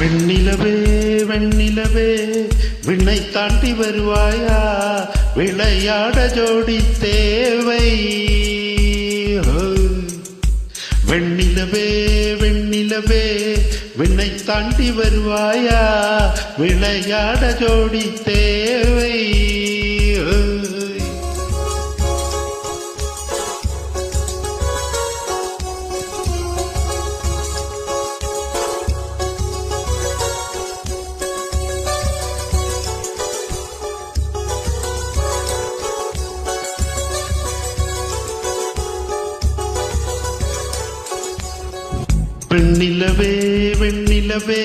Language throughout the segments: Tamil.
வெண்ணிலவே வெண்ணிலவே விண்ணை தாண்டி வருவாயா, விளையாட ஜோடி தேவை. வெண்ணிலவே வெண்ணிலவே விண்ணை தாண்டி வருவாயா, விளையாட ஜோடி தேவை. வெண்ணிலவே வெண்ணிலவே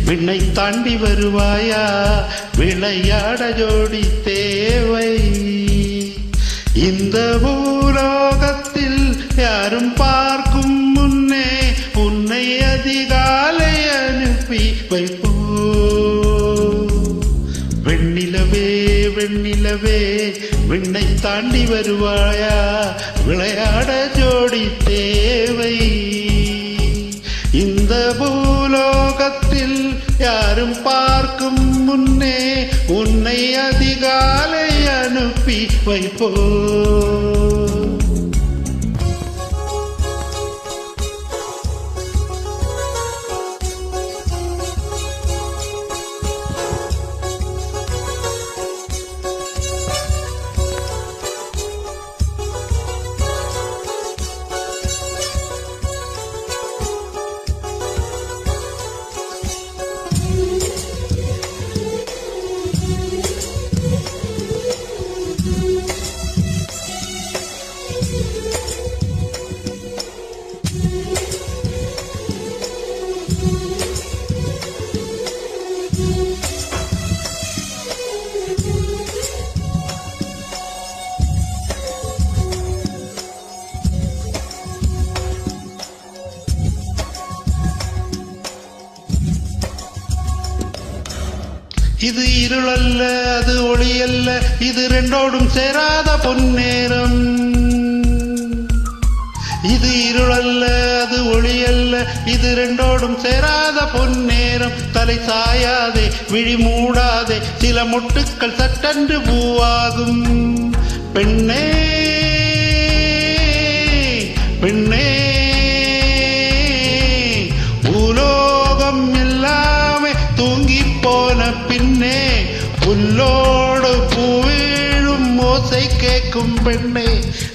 விண்ணை தாண்டி வருவாயா, விளையாட ஜோடி தேவை. இந்த பூலோகத்தில் யாரும் பார்க்கும் முன்னே உன்னை அதிகாலை அனுப்பி வைப்போ. வெண்ணிலவே வெண்ணிலவே விண்ணை தாண்டி வருவாயா, விளையாட ஜோடி தேவை. இந்த பூலோகத்தில் யாரும் பார்க்கும் முன்னே உன்னை அதிகாலை அனுப்பி வைப்போ. இது இருளல்ல அது ஒளியல்ல, இது ரெண்டோடும் சேராத பொன்னேரம். இது இருளல்ல அது ஒளியல்ல, இது ரெண்டோடும் சேராத பொன்னேரம். தலை சாயாதே விழி மூடாதே, சில மொட்டுக்கள் சட்டென்று பூவாகும். பெண்ணே பெண்ணே பூலோகம் எல்லாமே தூங்கி போன பின்னே, புல்லோடு பூவிழும் ஓசை கேட்கும் பெண்ணே.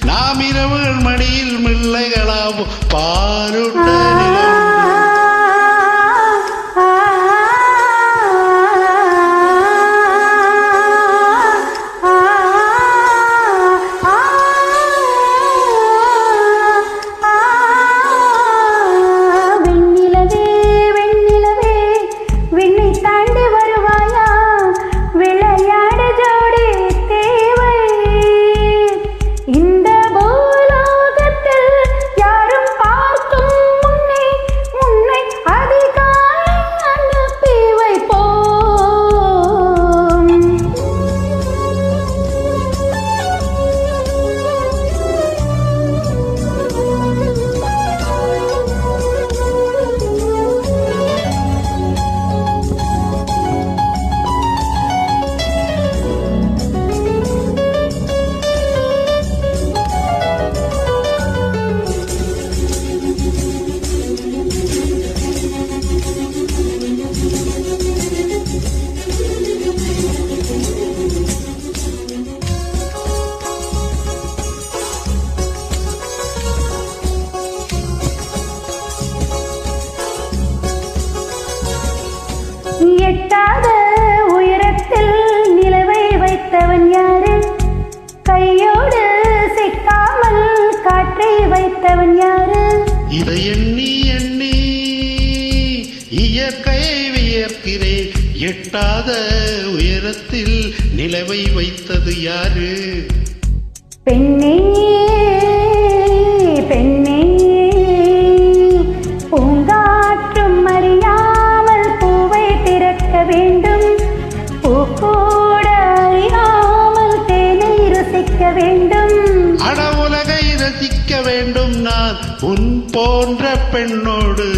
நாம் இரவுகள் மடியில் மில்லைகளாவும் பாலுட்ட நிலம். எட்டாத உயரத்தில் நிலவை வைத்தவன் யாரு? கையோடு சிக்காமல் காற்றை வைத்தவன் யாரு? இதை எண்ணி எண்ணி இயற்கையை வியர்க்கிறேன். எட்டாத உயரத்தில் நிலவை வைத்தது யாரு? பெண்ணே பெண்ணே பூங்காற்றும் அறியாமல் பூவை திறக்க வேண்டும். பூக்கூட அறியாமல் தேனை ருசிக்க வேண்டும். அட உலகை ரசிக்க வேண்டும் நான் உன் போன்ற பெண்ணோடு.